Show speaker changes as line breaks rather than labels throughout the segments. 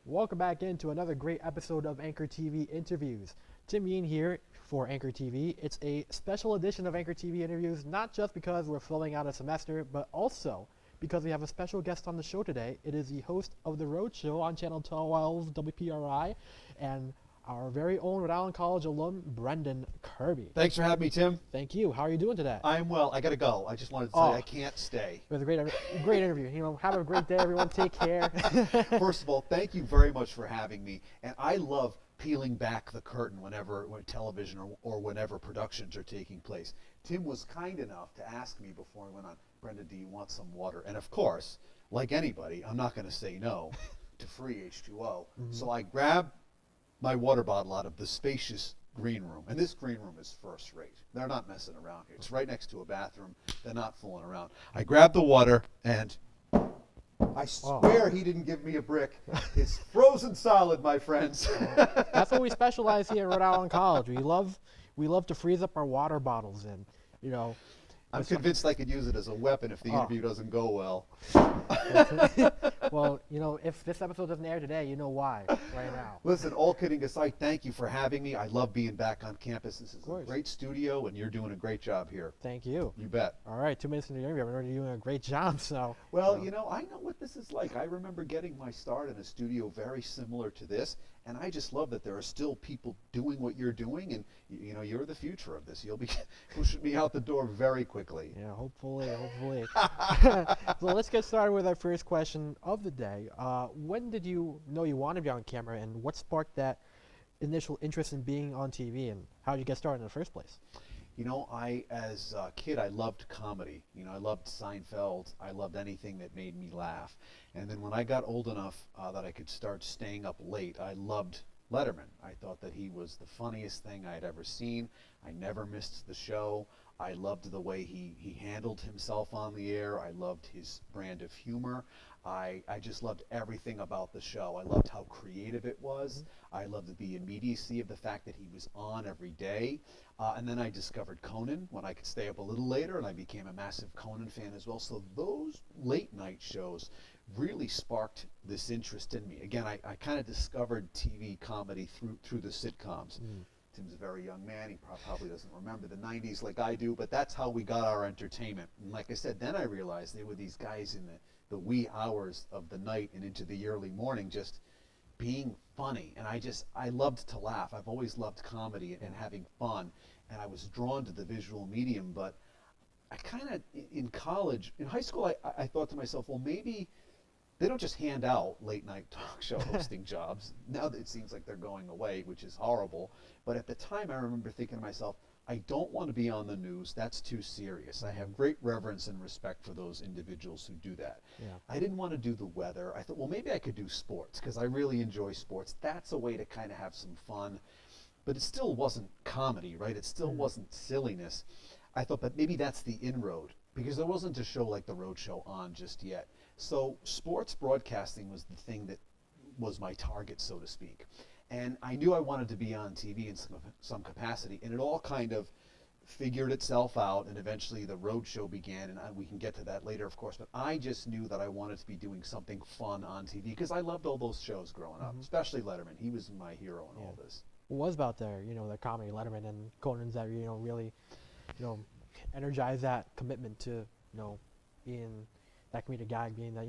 Welcome back into another great episode of Anchor TV Interviews. Tim Yeen here for Anchor TV. It's a special edition of Anchor TV Interviews, not just because we're filling out a semester, but also because we have a special guest on the show today. It is the host of the Rhode Show on Channel 12 WPRI, and our very own Rhode Island College alum, Brendan Kirby.
Thanks for having me, Tim.
Thank you. How are you doing today?
I'm well. I got to go. I just wanted to say I can't stay.
It was a great interview. Have a great day, everyone. Take care.
First of all, thank you very much for having me. And I love peeling back the curtain when television or whenever productions are taking place. Tim was kind enough to ask me before I went on, Brenda, do you want some water? And of course, like anybody, I'm not going to say no to free H2O. So I grabbed my water bottle out of the spacious green room. And this green room is first rate. They're not messing around here. It's right next to a bathroom. They're not fooling around. I grabbed the water and I swear he didn't give me a brick. It's frozen solid, my friends.
That's what we specialize here at Rhode Island College. We love to freeze up our water bottles and,
I'm convinced I could use it as a weapon if the interview doesn't go well.
Well, if this episode doesn't air today, you know why right now.
Listen, all kidding aside, thank you for having me. I love being back on campus. This is a great studio, and you're doing a great job here.
Thank you.
You bet.
All right, 2 minutes into the interview, I'm already doing a great job. So.
Well, I know what this is like. I remember getting my start in a studio very similar to this, and I just love that there are still people doing what you're doing, and you're the future of this. You'll be pushing me out the door very quickly.
Yeah, hopefully. So let's get started with our first question of the day. When did you know you wanted to be on camera, and what sparked that initial interest in being on TV, and how did you get started in the first place?
As a kid, I loved comedy. I loved Seinfeld. I loved anything that made me laugh. And then when I got old enough that I could start staying up late, I loved Letterman. I thought that he was the funniest thing I'd ever seen. I never missed the show. I loved the way he handled himself on the air. I loved his brand of humor. I just loved everything about the show. I loved how creative it was. I loved the immediacy of the fact that he was on every day. And then I discovered Conan when I could stay up a little later, and I became a massive Conan fan as well. So those late night shows really sparked this interest in me. Again, I kind of discovered TV comedy through the sitcoms. Tim's a very young man. He probably doesn't remember the 90s like I do, but that's how we got our entertainment. And like I said, then I realized there were these guys in the wee hours of the night and into the early morning just being funny. And I loved to laugh. I've always loved comedy and having fun. And I was drawn to the visual medium, but I kind of, in high school, I thought to myself, well, maybe they don't just hand out late night talk show hosting jobs. Now that it seems like they're going away, which is horrible. But at the time, I remember thinking to myself, I don't want to be on the news. That's too serious. I have great reverence and respect for those individuals who do that.
Yeah.
I didn't want to do the weather. I thought, well, maybe I could do sports because I really enjoy sports. That's a way to kind of have some fun. But it still wasn't comedy, right? It still wasn't silliness. I thought, but maybe that's the inroad because there wasn't a show like the Rhode Show on just yet. So sports broadcasting was the thing that was my target, so to speak. And I knew I wanted to be on TV in some capacity, and it all kind of figured itself out, and eventually the Rhode Show began, and we can get to that later, of course, but I just knew that I wanted to be doing something fun on TV, because I loved all those shows growing up, especially Letterman. He was my hero in all this.
What was about the comedy, Letterman and Conan's that, really, energized that commitment to, being that comedic guy, being that,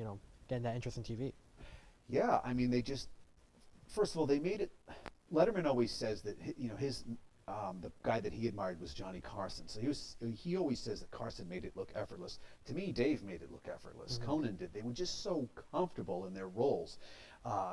getting that interest in TV?
Yeah, I mean, first of all, they made it. Letterman always says that the guy that he admired was Johnny Carson. So he always says that Carson made it look effortless. To me, Dave made it look effortless. Conan did. They were just so comfortable in their roles.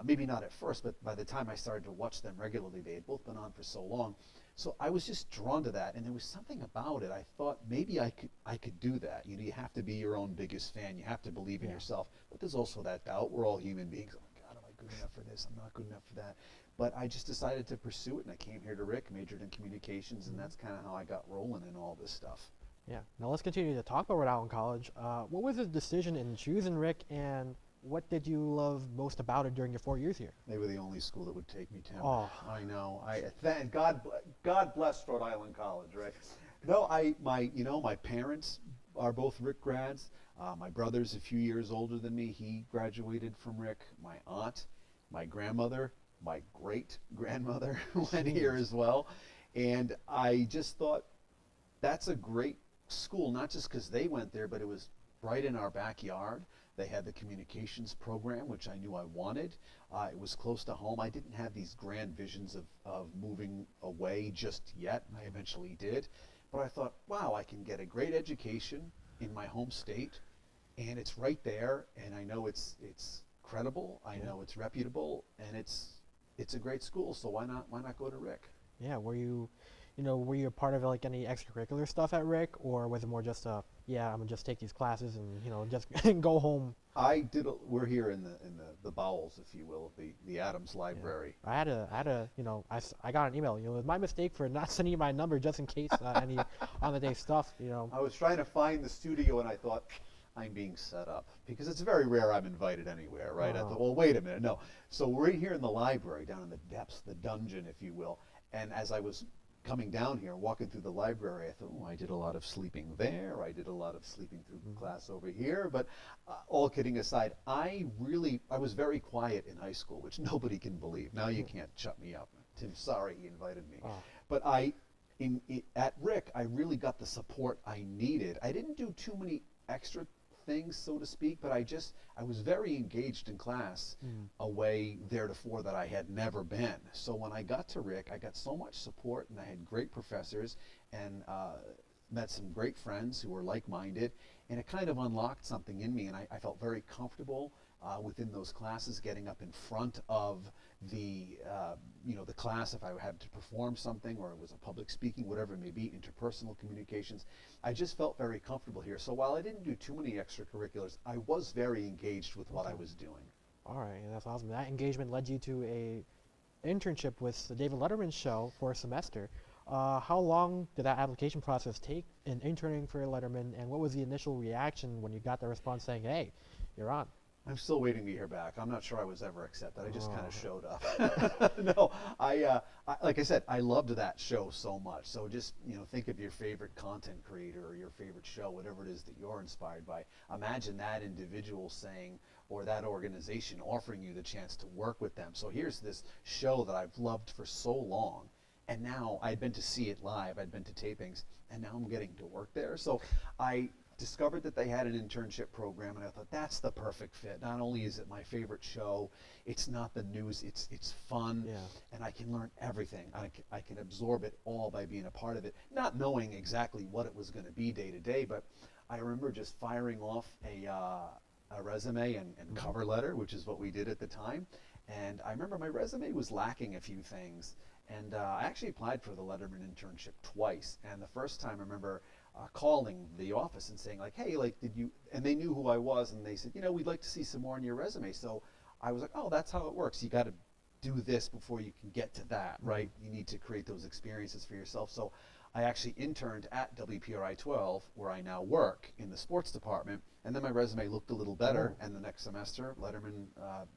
Maybe not at first, but by the time I started to watch them regularly, they had both been on for so long. So I was just drawn to that, and there was something about it. I thought maybe I could do that. You have to be your own biggest fan. You have to believe in yourself. But there's also that doubt. We're all human beings. Am I good enough for this? I'm not good enough for that. But I just decided to pursue it, and I came here to Rick, majored in communications, and that's kind of how I got rolling in all this stuff.
Yeah. Now let's continue to talk about Rhode Island College. What was the decision in choosing Rick, and what did you love most about it during your 4 years here?
They were the only school that would take me, Tim.
Oh.
I know. Thank God bless Rhode Island College, right? No, my parents are both Rick grads. My brother's a few years older than me. He graduated from Rick. My aunt my grandmother, my great-grandmother went here as well. And I just thought, that's a great school, not just because they went there, but it was right in our backyard. They had the communications program, which I knew I wanted. It was close to home. I didn't have these grand visions of moving away just yet. I eventually did. But I thought, wow, I can get a great education in my home state, and it's right there, and I know it's credible, I know it's reputable, and it's a great school, so why not go to Rick?
Yeah, were you a part of like any extracurricular stuff at Rick, or was it more just I'm gonna just take these classes and just go home?
We're here in the bowels, if you will, of the Adams Library.
Yeah. I got an email. It was my mistake for not sending you my number just in case any on the day stuff.
I was trying to find the studio, and I thought, I'm being set up, because it's very rare I'm invited anywhere, right? I thought, well, wait a minute, no. So we're in here in the library, down in the depths, the dungeon, if you will. And as I was coming down here, walking through the library, I thought, oh, I did a lot of sleeping there. I did a lot of sleeping through class over here. But all kidding aside, I was very quiet in high school, which nobody can believe. Now you can't shut me up. Tim, sorry he invited me. But at Rick, I really got the support I needed. I didn't do too many extra things, so to speak, but I was very engaged in class, a way theretofore that I had never been. So when I got to Rick, I got so much support, and I had great professors, and met some great friends who were like-minded, and it kind of unlocked something in me, and I felt very comfortable within those classes, getting up in front of the class if I had to perform something, or it was a public speaking, whatever it may be, interpersonal communications. I just felt very comfortable here. So while I didn't do too many extracurriculars, I was very engaged with what I was doing.
All right, that's awesome. That engagement led you to a internship with the David Letterman show for a semester. How long did that application process take in interning for Letterman, and what was the initial reaction when you got the response saying, hey, you're on?
I'm still waiting to hear back. I'm not sure I was ever accepted. I just kind of showed up. No, I like I said, I loved that show so much. So just, think of your favorite content creator or your favorite show, whatever it is that you're inspired by. Imagine that individual saying, or that organization offering you the chance to work with them. So here's this show that I've loved for so long, and now I'd been to see it live, I'd been to tapings, and now I'm getting to work there. So I discovered that they had an internship program, and I thought, that's the perfect fit. Not only is it my favorite show, it's not the news, it's fun, and I can learn everything. I can absorb it all by being a part of it, not knowing exactly what it was going to be day to day, but I remember just firing off a resume and cover letter, which is what we did at the time. And I remember my resume was lacking a few things, and I actually applied for the Letterman internship twice. And the first time, I remember calling the office and saying, like, hey, like, did you, and they knew who I was, and they said, we'd like to see some more on your resume. So I was like, oh, that's how it works. You got to do this before you can get to that, right? You need to create those experiences for yourself. So I actually interned at WPRI 12, where I now work in the sports department, and then my resume looked a little better, and the next semester, Letterman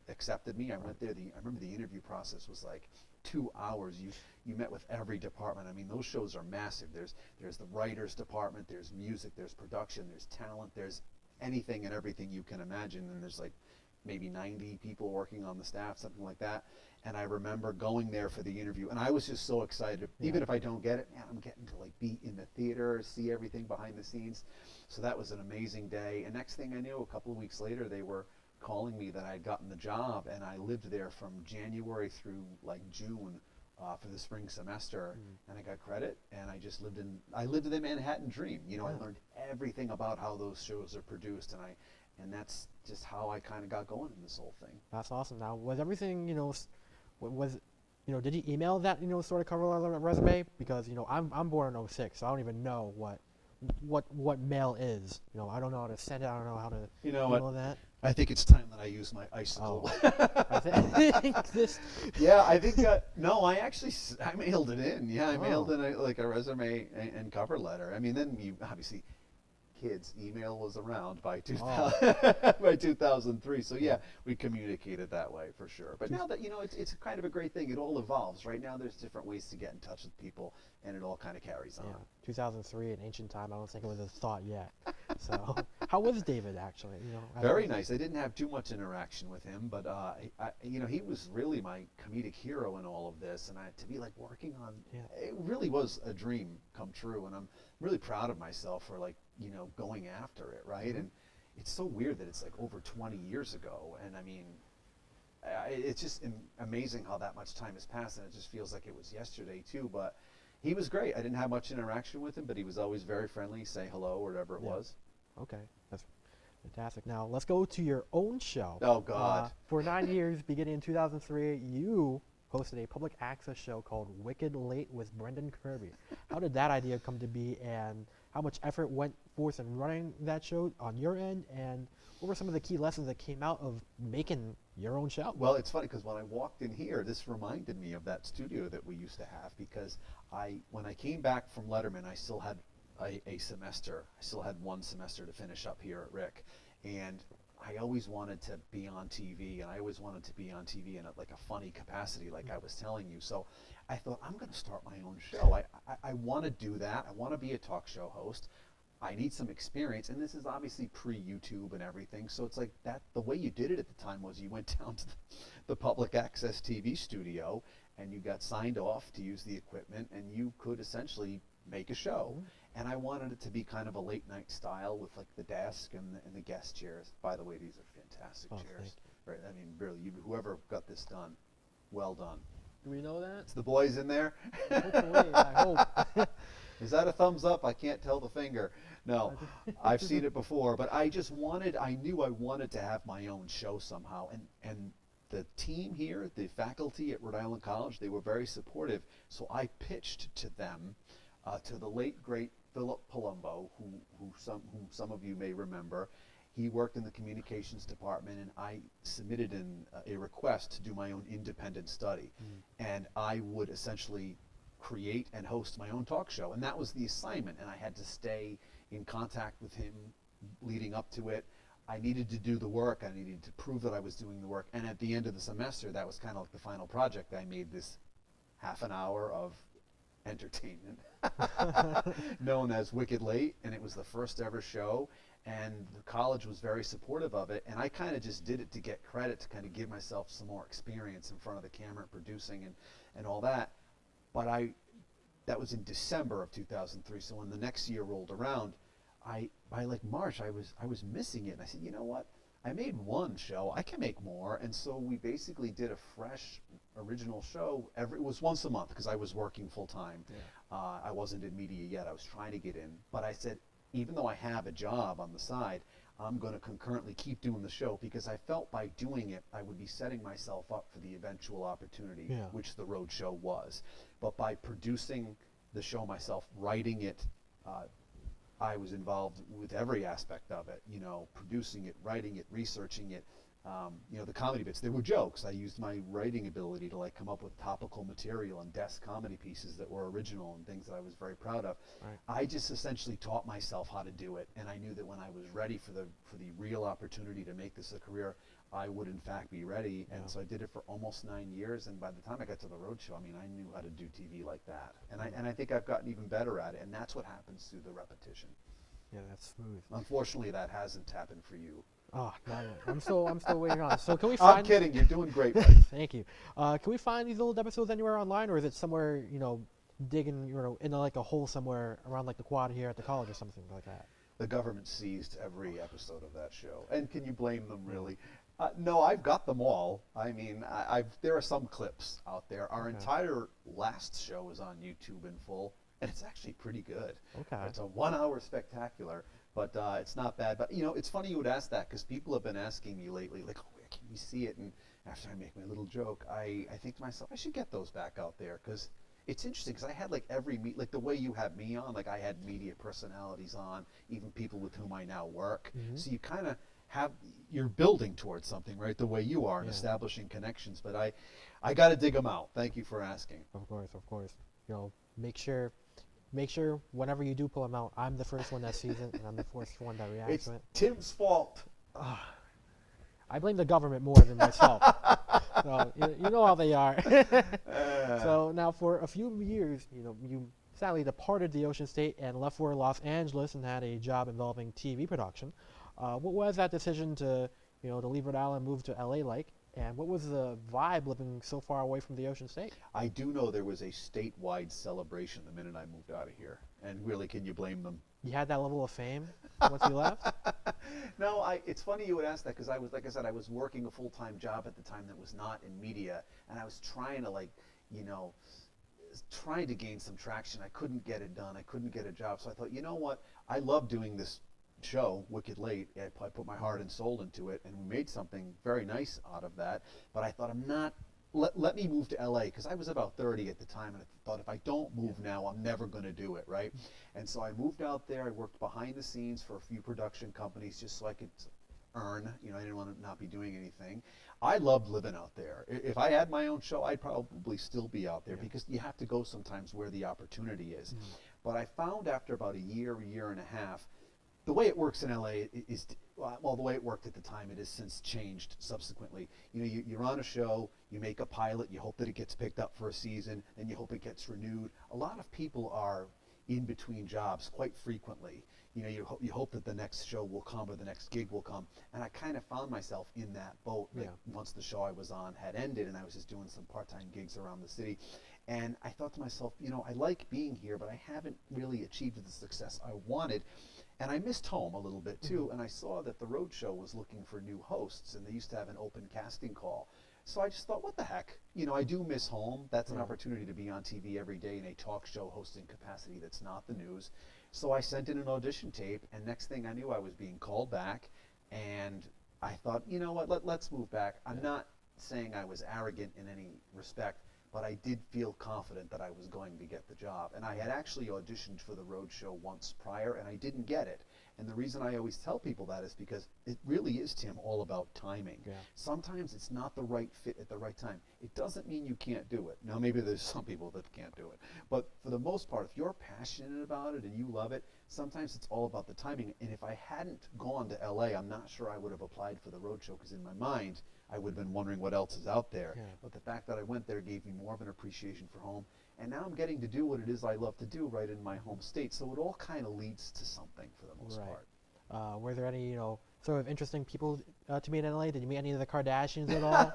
accepted me. I went there. I remember the interview process was like 2 hours. You met with every department. I mean, those shows are massive. There's the writers department, there's music, there's production, there's talent, there's anything and everything you can imagine, and there's like maybe 90 people working on the staff, something like that. And I remember going there for the interview, and I was just so excited. Even if I don't get it, man, I'm getting to like be in the theater, see everything behind the scenes. So that was an amazing day. And next thing I knew, a couple of weeks later, they were calling me that I'd gotten the job, and I lived there from January through like June for the spring semester, and I got credit, and I lived the Manhattan dream. I learned everything about how those shows are produced, and that's just how I kind of got going in this whole thing.
That's awesome. Now, was everything, did you email that, sort of cover letter resume? Because, I'm born in 06, so I don't even know what mail is. I don't know how to send it. I don't know how to email that.
I think it's time that I use my icicle.
I think this.
Yeah, I think no. I mailed it in. Yeah, I mailed in a resume and cover letter. I mean, then you obviously, kids, email was around by 2003. So yeah, we communicated that way for sure. But now that it's kind of a great thing. It all evolves. Right now, there's different ways to get in touch with people, and it all kind of carries on.
Yeah, 2003, an ancient time. I don't think it was a thought yet. So How was David actually?
Very nice. I didn't have too much interaction with him, but he was really my comedic hero in all of this, and to be like working on it really was a dream come true, and I'm really proud of myself for going after it, right?
Mm-hmm.
And it's so weird that it's like over 20 years ago, and I mean, it's just amazing how that much time has passed, and it just feels like it was yesterday too. But he was great. I didn't have much interaction with him, but he was always very friendly, say hello or whatever it was.
Okay, that's fantastic. Now let's go to your own show.
Oh God!
For 9 years, beginning in 2003, you hosted a public access show called Wicked Late with Brendan Kirby. How did that idea come to be, and how much effort went forth in running that show on your end, and what were some of the key lessons that came out of making your own show?
Well, it's funny because when I walked in here, this reminded me of that studio that we used to have, because when I came back from Letterman, I still had a semester. I still had one semester to finish up here at Rick, and I always wanted to be on TV, and I always wanted to be on TV in a funny capacity, like I was telling you. So I thought, I'm going to start my own show. I want to do that. I want to be a talk show host. I need some experience, and this is obviously pre-YouTube and everything, so it's like that. The way you did it at the time was you went down to the public access TV studio, and you got signed off to use the equipment, and you could essentially make a show. And I wanted it to be kind of a late night style with the desk and the guest chairs. By the way, these are fantastic chairs. Right? I mean, really, whoever got this done, well done.
Do we know that?
It's the boys in there.
Hopefully, I hope.
Is that a thumbs up? I can't tell the finger. No, I've seen it before, but I knew I wanted to have my own show somehow. And the team here, the faculty at Rhode Island College, they were very supportive. So I pitched to them, to the late, great Philip Palumbo, whom some of you may remember. He worked in the communications department, and I submitted a request to do my own independent study. And I would essentially create and host my own talk show, and that was the assignment, and I had to stay in contact with him leading up to it. I needed to do the work. I needed to prove that I was doing the work, and at the end of the semester, that was kind of like the final project. I made this half an hour of entertainment known as Wicked Late, and it was the first ever show, and the college was very supportive of it, and I kind of just did it to get credit, to kind of give myself some more experience in front of the camera and producing and all that. But that was in December of 2003. So when the next year rolled around, by March, I was missing it. And I said, you know what? I made one show. I can make more. And so we basically did a fresh, original show. It was once a month because I was working full time. Yeah. I wasn't in media yet. I was trying to get in. But I said, even though I have a job on the side, I'm going to concurrently keep doing the show, because I felt by doing it, I would be setting myself up for the eventual opportunity, which the Rhode show was. But by producing the show myself, writing it, I was involved with every aspect of it, producing it, writing it, researching it. The comedy bits, they were jokes. I used my writing ability to come up with topical material and desk comedy pieces that were original and things that I was very proud of. Right. I just essentially taught myself how to do it, and I knew that when I was ready for the real opportunity to make this a career, I would in fact be ready. And so I did it for almost 9 years, and by the time I got to the Rhode show, I mean, I knew how to do TV like that. And I think I've gotten even better at it, and that's what happens through the repetition.
Yeah, that's smooth.
Unfortunately, that hasn't happened for you.
Oh, not yet. I'm still waiting on it. So can we find?
I'm kidding. You're doing great, buddy.
Thank you. Can we find these old episodes anywhere online, or is it somewhere digging in a hole somewhere around the quad here at the college or something like that?
The government seized every episode of that show, and can you blame them really? No, I've got them all. I mean, there are some clips out there. Our entire last show is on YouTube in full, and it's actually pretty good. Okay. It's a 1 hour spectacular. But it's not bad. But, it's funny you would ask that, because people have been asking me lately, where can we see it? And after I make my little joke, I think to myself, I should get those back out there, because it's interesting, because I had every the way you have me on, I had media personalities on, even people with whom I now work. Mm-hmm. So you kind of you're building towards something, right, the way you are, and establishing connections. But I got to dig them out. Thank you for asking.
Of course. Make sure whenever you do pull them out, I'm the first one that sees it, and I'm the first one that reacts to it.
It's Tim's fault.
I blame the government more than myself. So you know how they are. So now, for a few years, you sadly departed the Ocean State and left for Los Angeles and had a job involving TV production. What was that decision to, to leave Rhode Island and move to LA like? And what was the vibe living so far away from the Ocean State?
I do know there was a statewide celebration the minute I moved out of here. And really, can you blame them?
You had that level of fame once you left?
No, it's funny you would ask that because I was, like I said, I was working a full-time job at the time that was not in media, and I was trying to trying to gain some traction. I couldn't get it done. I couldn't get a job. So I thought, you know what? I love doing this show, Wicked Late. I put my heart and soul into it, and we made something very nice out of that. But I thought, let me move to LA because I was about 30 at the time, and I thought if I don't move now, I'm never going to do it, right? And so I moved out there. I worked behind the scenes for a few production companies just so I could earn. I didn't want to not be doing anything. I loved living out there. If I had my own show, I'd probably still be out there because you have to go sometimes where the opportunity is. But I found after about a year and a half, the way it works in LA is, well, the way it worked at the time, it has since changed subsequently. You're on a show, you make a pilot, you hope that it gets picked up for a season, and you hope it gets renewed. A lot of people are in between jobs quite frequently. You hope that the next show will come or the next gig will come. And I kind of found myself in that boat. Once the show I was on had ended and I was just doing some part-time gigs around the city. And I thought to myself, I like being here, but I haven't really achieved the success I wanted. And I missed home a little bit too, and I saw that the Rhode show was looking for new hosts, and they used to have an open casting call. So I just thought, what the heck? I do miss home. That's an opportunity to be on TV every day in a talk show hosting capacity that's not the news. So I sent in an audition tape, and next thing I knew, I was being called back, and I thought, you know what, let's move back. I'm not saying I was arrogant in any respect, but I did feel confident that I was going to get the job. And I had actually auditioned for the Rhode show once prior, and I didn't get it. And the reason I always tell people that is because it really is, Tim, all about timing. Sometimes it's not the right fit at the right time. It doesn't mean you can't do it. Now, maybe there's some people that can't do it. But for the most part, if you're passionate about it and you love it, sometimes it's all about the timing. And if I hadn't gone to LA, I'm not sure I would have applied for the Rhode show because in my mind, I would have been wondering what else is out there. But the fact that I went there gave me more of an appreciation for home. And now I'm getting to do what it is I love to do right in my home state. So it all kind of leads to something for the most part.
Were there any, sort of interesting people to meet in LA? Did you meet any of the Kardashians at all?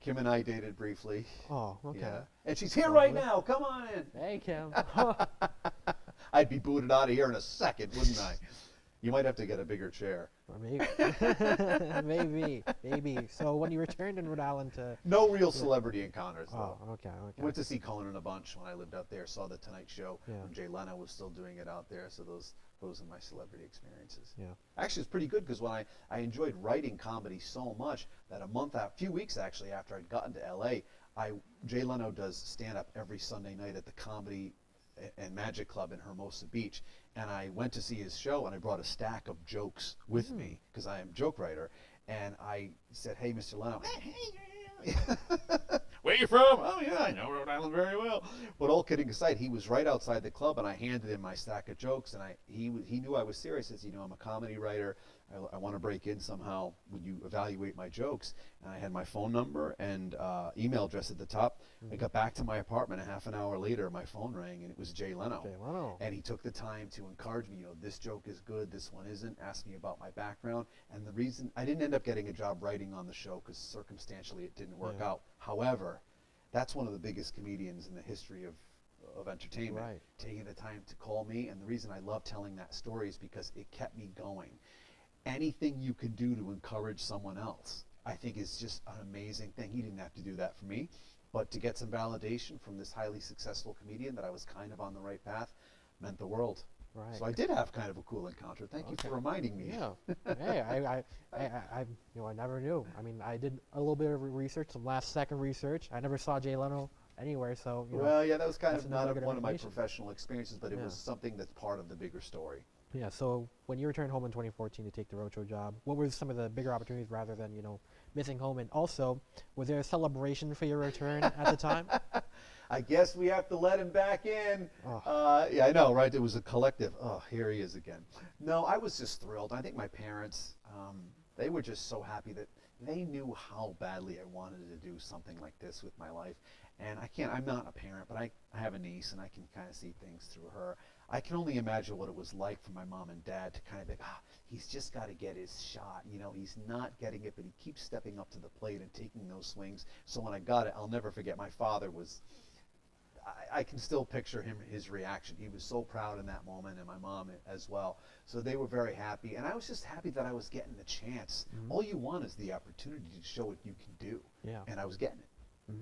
Kim and I dated briefly.
Oh, okay.
Yeah. And she's here right now. Come on in.
Hey, Kim.
I'd be booted out of here in a second, wouldn't I? You might have to get a bigger chair.
Or maybe. maybe. So when you returned in Rhode Island to...
No real celebrity encounters, though.
Oh, okay.
Went to see Conan a bunch when I lived out there. Saw The Tonight Show when Jay Leno was still doing it out there. So those are my celebrity experiences. Actually, it's pretty good because when I enjoyed writing comedy so much that a few weeks actually after I'd gotten to LA, Jay Leno does stand-up every Sunday night at the Comedy and Magic Club in Hermosa Beach, and I went to see his show and I brought a stack of jokes with me because I am a joke writer, and I said, hey, Mr. Leno, where you from? Oh yeah, I know Rhode Island very well. But all kidding aside, he was right outside the club and I handed him my stack of jokes, and he knew I was serious. He says, I'm a comedy writer. I want to break in somehow. Would you evaluate my jokes? And I had my phone number and email address at the top. I got back to my apartment a half an hour later, my phone rang and it was Jay Leno. And he took the time to encourage me, this joke is good, this one isn't, ask me about my background. And the reason I didn't end up getting a job writing on the show because circumstantially it didn't work out. However, that's one of the biggest comedians in the history of entertainment, taking the time to call me. And the reason I love telling that story is because it kept me going. Anything you can do to encourage someone else, I think is just an amazing thing. He didn't have to do that for me, but to get some validation from this highly successful comedian that I was kind of on the right path meant the world. So I did have kind of a cool encounter. Thank you for reminding me.
Hey, I never knew. I mean, I did a little bit of research, some last-second research. I never saw Jay Leno anywhere, so
well, that was kind of not one of my professional experiences, but it was something that's part of the bigger story.
Yeah, so when you returned home in 2014 to take the Roadshow job, what were some of the bigger opportunities rather than, missing home? And also, was there a celebration for your return at the time?
I guess we have to let him back in. Yeah, I know, right? It was a collective. Oh, here he is again. No, I was just thrilled. I think my parents, they were just so happy that they knew how badly I wanted to do something like this with my life. And I'm not a parent, but I have a niece and I can kind of see things through her. I can only imagine what it was like for my mom and dad to kind of think, he's just got to get his shot. He's not getting it, but he keeps stepping up to the plate and taking those swings. So when I got it, I'll never forget, my father was, I can still picture his reaction. He was so proud in that moment, and my mom as well. So they were very happy, and I was just happy that I was getting the chance. All you want is the opportunity to show what you can do, and I was getting it.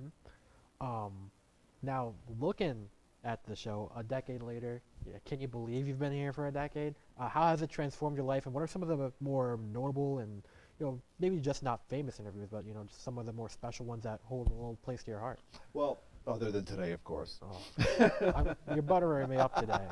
Now, looking at the show a decade later, can you believe you've been here for a decade? How has it transformed your life, and what are some of the more notable and maybe just not famous interviews, but just some of the more special ones that hold a little place to your heart?
Well, other than today, of course.
You're buttering me up today.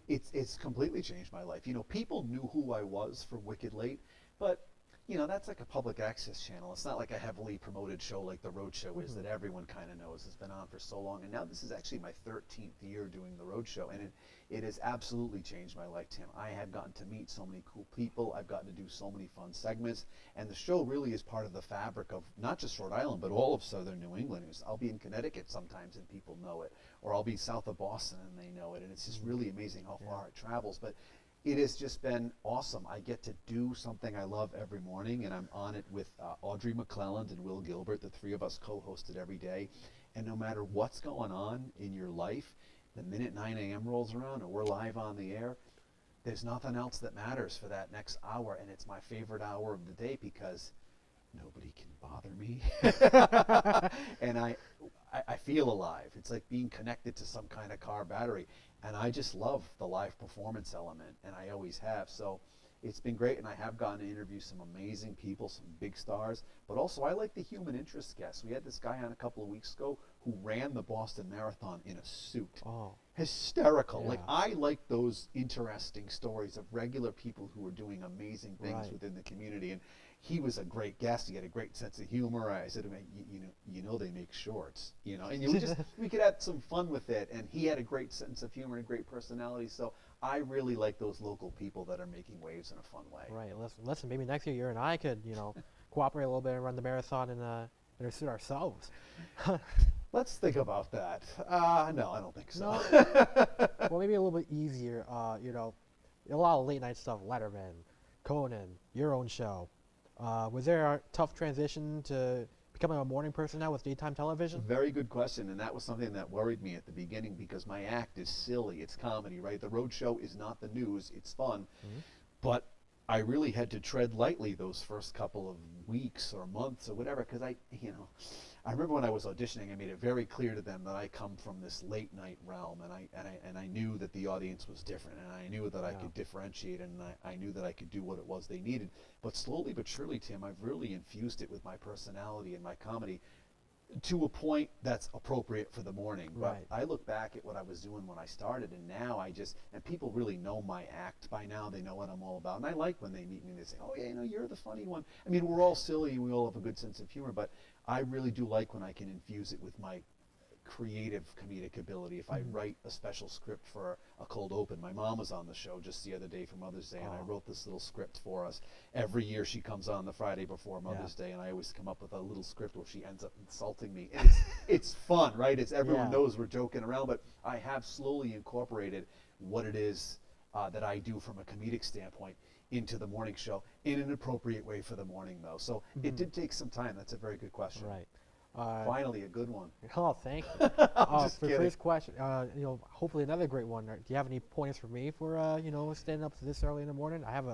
It's completely changed my life. People knew who I was from Wicked Late, but that's like a public access channel. It's not like a heavily promoted show like the Rhode Show is that everyone kind of knows. It's been on for so long, and now this is actually my 13th year doing the Rhode Show, and it has absolutely changed my life, Tim. I have gotten to meet so many cool people. I've gotten to do so many fun segments, and the show really is part of the fabric of not just Rhode Island, but all of southern New England. I'll be in Connecticut sometimes, and people know it, or I'll be south of Boston, and they know it, and it's just really amazing how far it travels. But it has just been awesome. I get to do something I love every morning, and I'm on it with Audrey McClelland and Will Gilbert. The three of us co-host it every day. And no matter what's going on in your life, the minute 9 a.m. rolls around and we're live on the air, there's nothing else that matters for that next hour. And it's my favorite hour of the day because nobody can bother me. And I feel alive. It's like being connected to some kind of car battery. And I just love the live performance element, and I always have. So it's been great, and I have gotten to interview some amazing people, some big stars. But also, I like the human interest guests. We had this guy on a couple of weeks ago who ran the Boston Marathon in a suit.
Oh.
Hysterical.
Yeah.
Like, I like those interesting stories of regular people who are doing amazing things within the community. And he was a great guest. He had a great sense of humor. I said to him, they make shorts, and we could have some fun with it. And he had a great sense of humor and a great personality. So I really like those local people that are making waves in a fun way.
Right. Listen, maybe next year you and I could, cooperate a little bit and run the marathon in a suit ourselves.
Let's think about that. No, I don't think so.
No? Well, maybe a little bit easier. A lot of late night stuff, Letterman, Conan, your own show. Was there a tough transition to becoming a morning person now with daytime television?
Very good question, and that was something that worried me at the beginning because my act is silly. It's comedy, right? The Rhode Show is not the news. It's fun. But I really had to tread lightly those first couple of weeks or months or whatever because I remember when I was auditioning, I made it very clear to them that I come from this late night realm, and I knew that the audience was different, and I knew that I could differentiate, and I knew that I could do what it was they needed. But slowly but surely, Tim, I've really infused it with my personality and my comedy to a point that's appropriate for the morning.
Right.
But I look back at what I was doing when I started, and now and people really know my act by now. They know what I'm all about. And I like when they meet me and they say, oh, yeah, you're the funny one. I mean, we're all silly. We all have a good sense of humor. But I really do like when I can infuse it with my creative comedic ability. If I write a special script for a cold open, my mom was on the show just the other day for Mother's Day, and I wrote this little script for us. Every year she comes on the Friday before Mother's Day, and I always come up with a little script where she ends up insulting me. And it's fun, right? Everyone knows we're joking around, but I have slowly incorporated what it is that I do from a comedic standpoint into the morning show in an appropriate way for the morning, though. So it did take some time. That's a very good question.
Right.
Finally, a good one.
Oh, thank you.
Just
for
kidding.
first question, hopefully another great one. Do you have any pointers for me for standing up this early in the morning? I have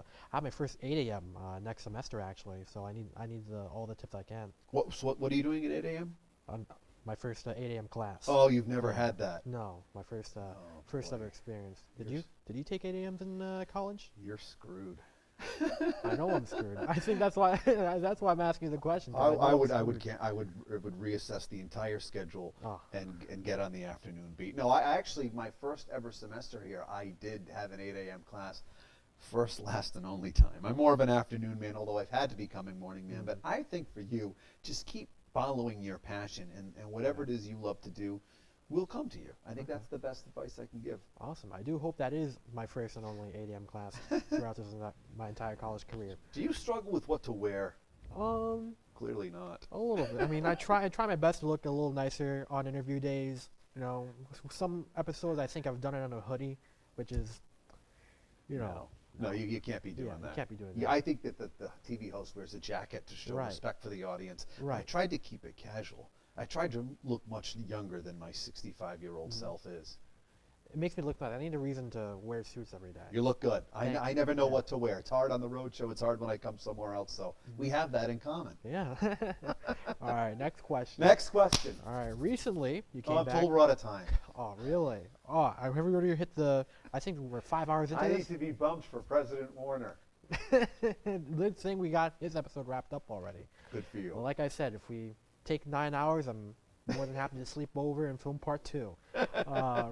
my first 8 a.m. Next semester actually, so I need all the tips I can.
What are you doing at 8 a.m.?
My first 8 a.m. class.
Oh, you've never had that.
No, my first
boy.
ever experience. Did you take 8 a.m.s in college?
You're screwed.
I know I'm screwed. I think that's why I'm asking the question.
I would reassess the entire schedule and get on the afternoon beat. No, I actually, my first ever semester here, I did have an 8 a.m. class. First, last, and only time. I'm more of an afternoon man, although I've had to become morning man. But I think for you, just keep following your passion, and whatever it is you love to do will come to you. I think that's the best advice I can give.
Awesome. I do hope that is my first and only 8 a.m. class throughout my entire college career.
Do you struggle with what to wear?
Um,
Clearly not.
A little bit. I mean, I try my best to look a little nicer on interview days. You know, some episodes I think I've done it on a hoodie, which is, you know.
No, you can't be doing that.
You can't be doing
Yeah,
that.
I think that the TV host wears a jacket to show
Right.
respect for the audience.
Right.
I tried to keep it casual. I tried to look much younger than my 65-year-old self is.
It makes me look nice. I need a reason to wear suits every day.
You look good.
Thank
I
you.
never know
Yeah.
what to wear. It's hard on the road show. It's hard when I come somewhere else. So we have that in common.
Yeah. All right, next question.
Next question.
All right, recently you came
Oh, I'm
back.
told we're out of time.
Oh, really? Oh, I remember you already hit the. I think we're 5 hours into
I
this.
need to be bumped for President Warner.
Good thing we got his episode wrapped up already.
Good for you.
Well, like I said, if we take 9 hours, I'm more than happy to sleep over and film part 2.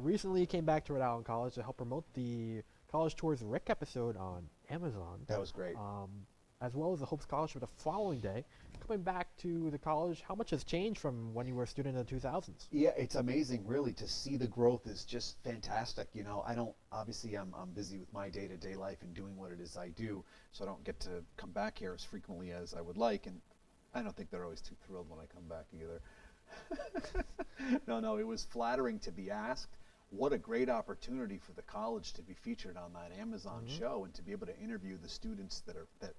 Recently, you came back to Rhode Island College to help promote the College Tours Rick episode on Amazon,
That was great.
as well as the Hope Scholarship the following day. Coming back to the college, how much has changed from when you were a student in the 2000s?
Yeah, it's amazing, really, to see the growth is just fantastic. You know, I don't, obviously I'm busy with my day-to-day life and doing what it is I do, so I don't get to come back here as frequently as I would like, and I don't think they're always too thrilled when I come back either. No, it was flattering to be asked. What a great opportunity for the college to be featured on that Amazon show and to be able to interview the students that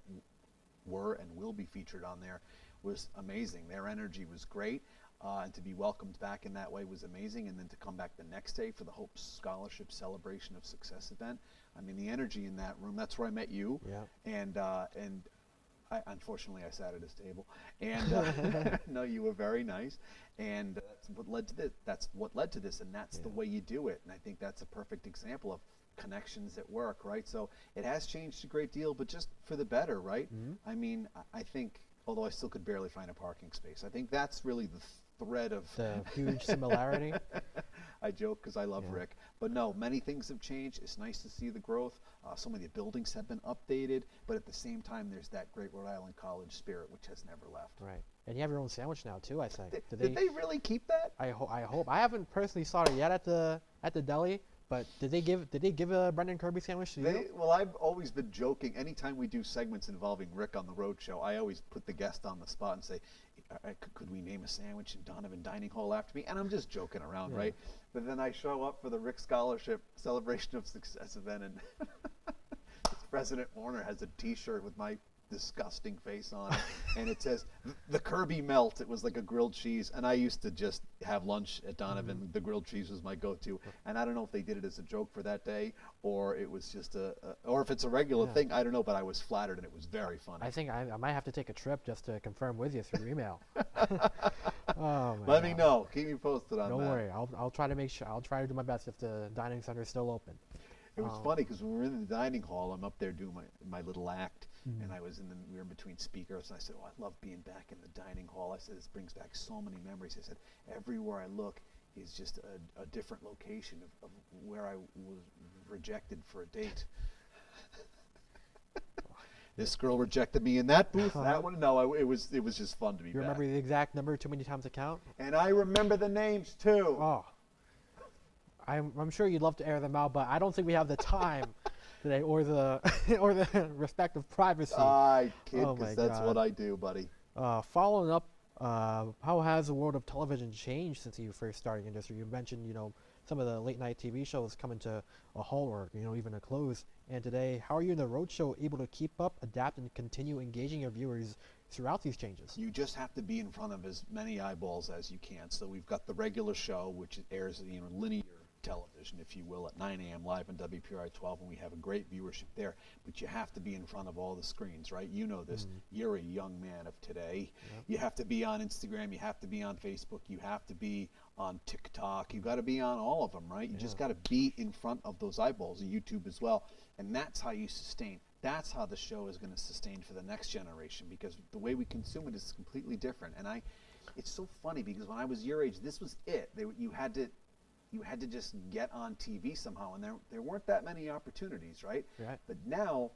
were and will be featured on there was amazing. Their energy was great, and to be welcomed back in that way was amazing. And then to come back the next day for the Hope Scholarship Celebration of Success event. I mean, the energy in that room. That's where I met you.
Yeah.
And unfortunately, I sat at his table. And no, you were very nice. And that's what led to this. That's what led to this, and that's the way you do it. And I think that's a perfect example of connections at work, right? So it has changed a great deal, but just for the better, right? I mean, I think, although I still could barely find a parking space, I think that's really the thread of
The huge similarity.
I joke because I love
Yeah.
Rick, but no, many things have changed. It's nice to see the growth. Some of the buildings have been updated, but at the same time, there's that great Rhode Island College spirit, which has never left.
Right. And you have your own sandwich now too, I think.
Did they really keep that?
I hope. I haven't personally saw it yet at the deli, but did they give a Brendan Kirby sandwich to you?
Well, I've always been joking. Anytime we do segments involving Rick on the road show, I always put the guest on the spot and say, could we name a sandwich in Donovan Dining Hall after me? And I'm just joking around,
Yeah.
right? But then I show up for the Rick Scholarship Celebration of Success event, and President Warner has a T-shirt with my disgusting face on it, and it says the Kirby melt. It was like a grilled cheese, and I used to just have lunch at Donovan. The grilled cheese was my go-to, and I don't know if they did it as a joke for that day or it was just or if it's a regular thing. I don't know, but I was flattered, and it was very funny.
I think I might have to take a trip just to confirm with you through email. Oh my
Let me
God.
know. Keep me posted on
Don't
that.
worry. I'll try to make sure. I'll try to do my best if the dining center is still open.
It was funny because when we were in the dining hall, I'm up there doing my little act, and we were in between speakers, and I said, "Oh, I love being back in the dining hall." I said, "This brings back so many memories." I said, "Everywhere I look is just a different location of where I was rejected for a date." This girl rejected me in that booth. That one, no, it was just fun to be
You
back.
remember the exact number too many times to count?
And I remember the names too.
Oh. I'm sure you'd love to air them out, but I don't think we have the time today or the or the respective privacy.
I kid,
Oh
because
my
that's
God.
what I do, buddy.
Following up, how has the world of television changed since you first started the industry? You mentioned, some of the late night TV shows coming to a halt or, even a close. And today, how are you in the roadshow able to keep up, adapt, and continue engaging your viewers throughout these changes?
You just have to be in front of as many eyeballs as you can. So we've got the regular show, which airs, linear television, if you will, at 9 a.m. live on WPRI 12, and we have a great viewership there. But you have to be in front of all the screens, right? You know this. You're a young man of today.
Yep.
You have to be on Instagram. You have to be on Facebook. You have to be on TikTok. You got to be on all of them, right? You just got to be in front of those eyeballs, YouTube as well. And that's how you sustain. That's how the show is going to sustain for the next generation, because the way we consume it is completely different. And it's so funny because when I was your age, this was it. You had to just get on TV somehow, and there weren't that many opportunities, right?
Right.
But now,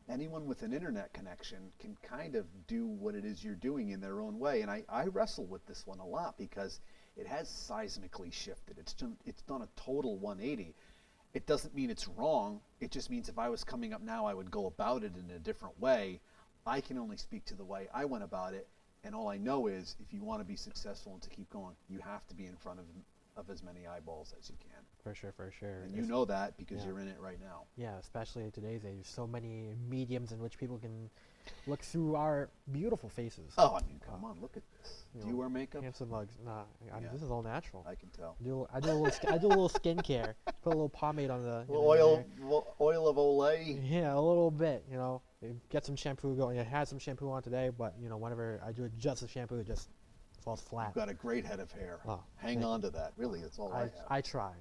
anyone with an internet connection can kind of do what it is you're doing in their own way. And I wrestle with this one a lot because it has seismically shifted. It's done a total 180. It doesn't mean it's wrong. It just means if I was coming up now, I would go about it in a different way. I can only speak to the way I went about it. And all I know is if you want to be successful and to keep going, you have to be in front of of as many eyeballs as you can.
For sure, for sure.
And you know that because
yeah.
you're in it right now.
Yeah, especially in today's age. There's so many mediums in which people can look through our beautiful faces.
Oh, I mean, come on, look at this. Do you wear makeup?
Handsome mugs. Nah,
Yeah.
this is all natural.
I can tell.
I do a little I do a little skincare. Put a little pomade on the
Oil of Olay.
Yeah, a little bit. Get some shampoo going. I had some shampoo on today, but whenever I do it just the shampoo, it just falls flat.
You've got a great head of hair.
Oh,
Hang on to that. Really, that's all I have.
I try.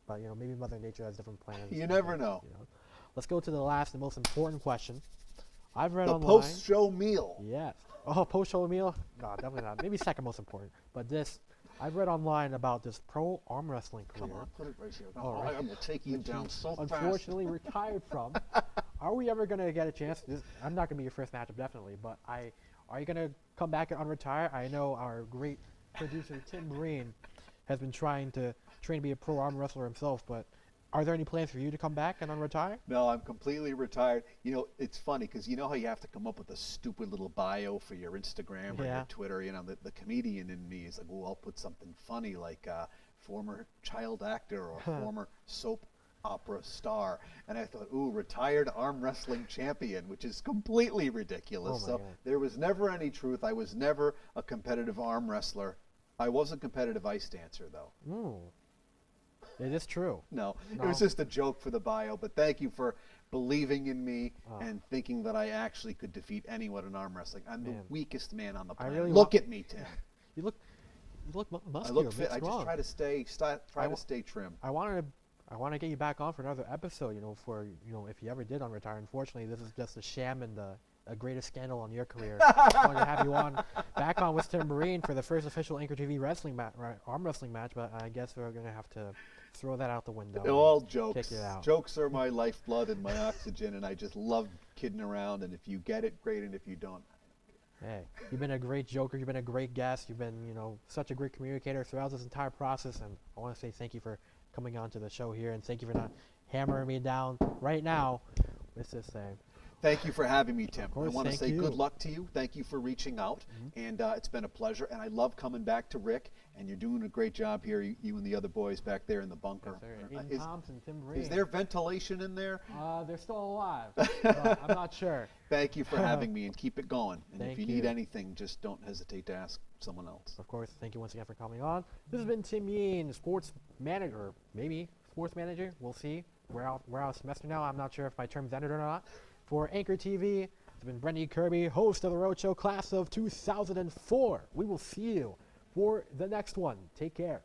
But maybe Mother Nature has different plans.
You never know.
Let's go to the last and most important question. I've read
The
online.
post-show meal.
Yes. Oh, post-show meal? No, definitely not. Maybe second most important. But I've read online about this pro arm wrestling career.
Come on, put it right here.
All right.
I will take you down so fast.
Unfortunately, retired from. Are we ever going to get a chance? I'm not going to be your first matchup, definitely. But are you going to come back and unretire? I know our great producer, Tim Breen, has been trying to train to be a pro arm wrestler himself. But are there any plans for you to come back and unretire?
No, I'm completely retired. It's funny because you know how you have to come up with a stupid little bio for your Instagram or your Twitter. The comedian in me is like, oh, I'll put something funny like former child actor or former soap opera star. And I thought, ooh, retired arm wrestling champion, which is completely ridiculous.
Oh my
So
God.
there was never any truth. I was never a competitive arm wrestler. I was a competitive ice dancer, though.
It is true.
No, it was just a joke for the bio, but thank you for believing in me and thinking that I actually could defeat anyone in arm wrestling. I'm the weakest man on the planet.
really
Look at me, Tim.
You look muscular.
I look fit.
bit
I just
strong.
try to stay trim.
I want to get you back on for another episode. For if you ever did unretire. Unfortunately, this is just a sham and a greatest scandal in your career. I want to have you back on with Tim Breen for the first official Anchor TV arm wrestling match. But I guess we're gonna have to throw that out the window.
All jokes.
Kick it out.
Jokes are my lifeblood and my oxygen, and I just love kidding around. And if you get it, great. And if you don't,
Hey, you've been a great joker. You've been a great guest. You've been, such a great communicator throughout this entire process. And I want to say thank you for coming on to the show here, and thank you for not hammering me down right now. Let's just say.
Thank you for having me, Tim.
course,
I want to
thank
say
you.
good luck to you. Thank you for reaching out, and it's been a pleasure. And I love coming back to Rick, and you're doing a great job here, you and the other boys back there in the bunker.
Yes, Ian Thompson, Tim Breen.
Is there ventilation in there?
They're still alive, but I'm not sure.
Thank you for having me, and keep it going. And
Thank
if you need
you.
anything, just don't hesitate to ask someone else.
Of course, thank you once again for coming on. This has been Tim Yeen, sports manager, maybe sports manager. We'll see. We're out of semester now. I'm not sure if my term's ended or not. For Anchor TV, it's been Brendan Kirby, host of the Rhode Show class of 2004. We will see you for the next one. Take care.